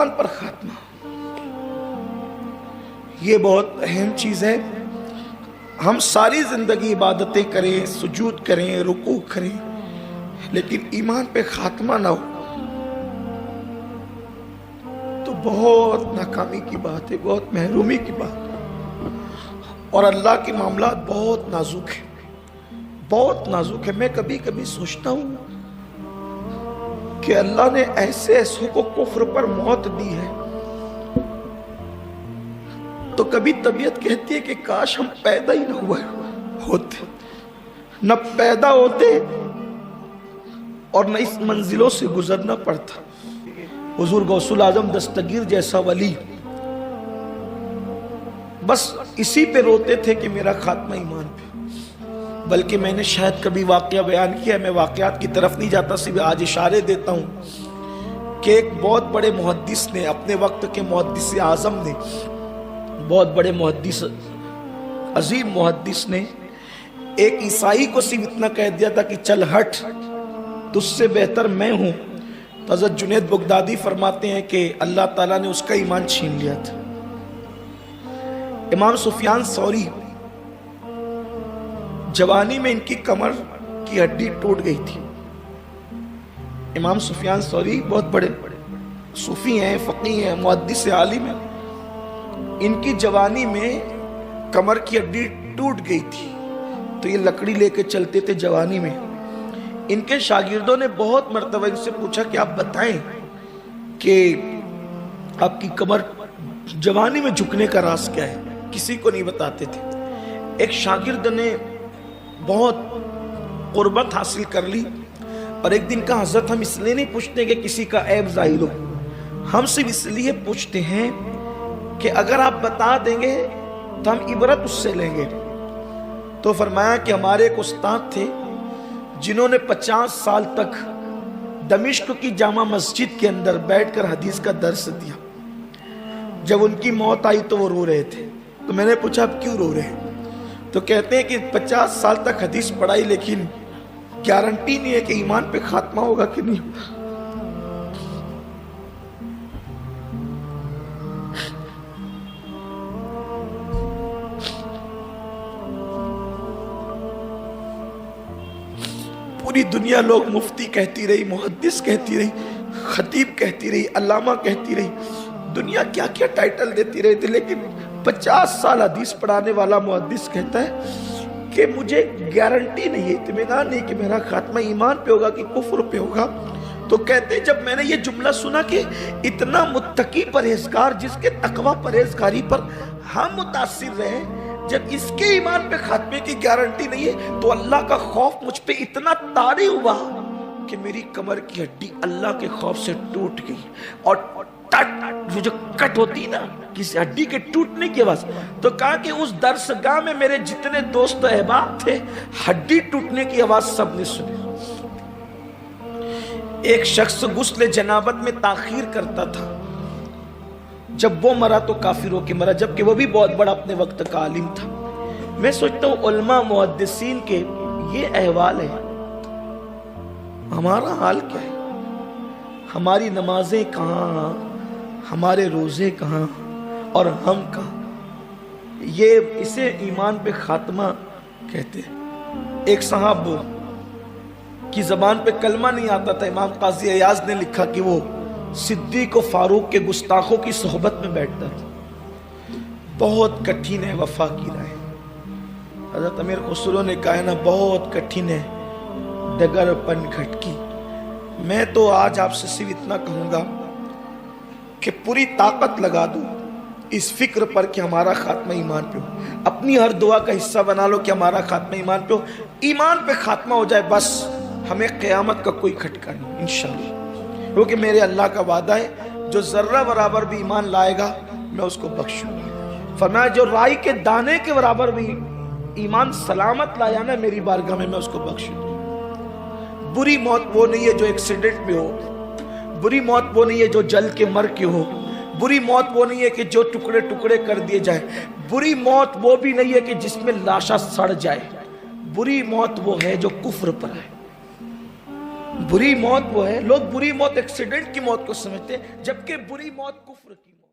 ایمان پر خاتمہ، یہ بہت اہم چیز ہے۔ ہم ساری زندگی عبادتیں کریں، سجود کریں، رکوع کریں، لیکن ایمان پہ خاتمہ نہ ہو تو بہت ناکامی کی بات ہے، بہت محرومی کی بات ہے۔ اور اللہ کے معاملات بہت نازک ہیں، بہت نازک ہے۔ میں کبھی کبھی سوچتا ہوں کہ اللہ نے ایسے ایسوں کو کفر پر موت دی ہے، تو کبھی طبیعت کہتی ہے کہ کاش ہم پیدا ہی نہ ہوتے، نہ پیدا ہوتے اور نہ اس منزلوں سے گزرنا پڑتا۔ حضور غوث الاعظم دستگیر جیسا ولی بس اسی پہ روتے تھے کہ میرا خاتمہ ایمان پہ۔ بلکہ میں نے شاید کبھی واقعہ بیان کیا، میں واقعات کی طرف نہیں جاتا، صرف آج اشارے دیتا ہوں کہ ایک بہت بڑے محدث نے، اپنے وقت کے محدث اعظم نے، بہت بڑے محدث، عظیم محدث نے ایک عیسائی کو صرف اتنا کہہ دیا تھا کہ چل ہٹ، تجھ سے بہتر میں ہوں۔ تو حضرت جنید بغدادی فرماتے ہیں کہ اللہ تعالیٰ نے اس کا ایمان چھین لیا تھا۔ امام سفیان ثوری، جوانی میں ان کی کمر کی ہڈی ٹوٹ گئی تھی۔ امام سفیان ثوری بہت بڑے صوفی ہیں، فقیہ ہیں، محدث عالم ہیں۔ ان کی جوانی میں کمر کی ہڈی ٹوٹ گئی تھی، تو یہ لکڑی لے کے چلتے تھے جوانی میں۔ ان کے شاگردوں نے بہت مرتبہ ان سے پوچھا کہ آپ بتائیں کہ آپ کی کمر جوانی میں جھکنے کا راز کیا ہے، کسی کو نہیں بتاتے تھے۔ ایک شاگرد نے بہت قربت حاصل کر لی اور ایک دن کہا حضرت ہم اس لیے نہیں پوچھتے کہ کسی کا عیب ظاہر ہو، ہم صرف اس لیے پوچھتے ہیں کہ اگر آپ بتا دیں گے تو ہم عبرت اس سے لیں گے۔ تو فرمایا کہ ہمارے ایک استاد تھے جنہوں نے 50 سال تک دمشق کی جامع مسجد کے اندر بیٹھ کر حدیث کا درس دیا۔ جب ان کی موت آئی تو وہ رو رہے تھے، تو میں نے پوچھا اب کیوں رو رہے ہیں؟ تو کہتے ہیں کہ 50 سال تک حدیث پڑھائی، لیکن گارنٹی نہیں ہے کہ ایمان پہ خاتمہ ہوگا کہ نہیں ہوگا۔ پوری دنیا لوگ مفتی کہتی رہی، محدث کہتی رہی، خطیب کہتی رہی، علامہ کہتی رہی، دنیا کیا کیا ٹائٹل دیتی رہی تھی، لیکن 50 سال حدیث پڑھانے والا محدث کہتا ہے کہ مجھے گارنٹی نہیں ہے، اطمینان نہیں کہ میرا خاتمہ ایمان پہ ہوگا کہ کفر پہ ہوگا۔ تو کہتے ہیں جب میں نے یہ جملہ سنا کہ اتنا متقی پرہیزگار جس کے تقوی پرہیزگاری پر ہم متاثر رہے، جب اس کے ایمان پہ خاتمے کی گارنٹی نہیں ہے، تو اللہ کا خوف مجھ پہ اتنا طاری ہوا کہ میری کمر کی ہڈی اللہ کے خوف سے ٹوٹ گئی۔ اور جو کٹ ہوتی نا کسی ہڈی کے ٹوٹنے کی آواز، تو کہا کہ اس درسگاہ میں میرے جتنے دوست و احباب تھے، ہڈی ٹوٹنے کی آواز سب نے سنی۔ ایک شخص غسل جنابت میں تاخیر کرتا تھا، جب وہ مرا تو کافر ہو کے مرا، جبکہ وہ بھی بہت بڑا اپنے وقت کا عالم تھا۔ میں سوچتا ہوں علماء محدثین کے یہ احوال ہے، ہمارا حال کیا ہے؟ ہماری نمازیں کہاں، ہمارے روزے کہاں، اور ہم کہاں؟ یہ اسے ایمان پہ خاتمہ کہتے ہیں۔ ایک صاحب کی زبان پہ کلمہ نہیں آتا تھا، امام قاضی ایاز نے لکھا کہ وہ صدیق و فاروق کے گستاخوں کی صحبت میں بیٹھتا تھا۔ بہت کٹھن ہے وفا کی راہ، حضرت امیر خسرو نے کہا نا بہت کٹھن ہے ڈگر پن کھٹکی۔ میں تو آج آپ سے صرف اتنا کہوں گا کہ پوری طاقت لگا دو اس فکر پر کہ ہمارا خاتمہ ایمان پہ ہو، اپنی ہر دعا کا حصہ بنا لو کہ ہمارا خاتمہ ایمان پہ ہو، ایمان پہ خاتمہ ہو جائے، بس ہمیں قیامت کا کوئی کھٹکا نہیں انشاءاللہ۔ کیونکہ میرے اللہ کا وعدہ ہے جو ذرہ برابر بھی ایمان لائے گا میں اس کو بخشوں گا۔ فرمایا جو رائی کے دانے کے برابر بھی ایمان سلامت لایا نا میری بارگاہ میں اس کو بخشوں گا۔ بری موت وہ نہیں ہے جو ایکسیڈنٹ میں ہو، بری موت وہ نہیں ہے جو جل کے مر کے ہو، بری موت وہ نہیں ہے کہ جو ٹکڑے ٹکڑے کر دیے جائے، بری موت وہ بھی نہیں ہے کہ جس میں لاشا سڑ جائے، بری موت وہ ہے جو کفر پر ہے۔ بری موت وہ ہے، لوگ بری موت ایکسیڈنٹ کی موت کو سمجھتے ہیں، جبکہ بری موت کفر کی موت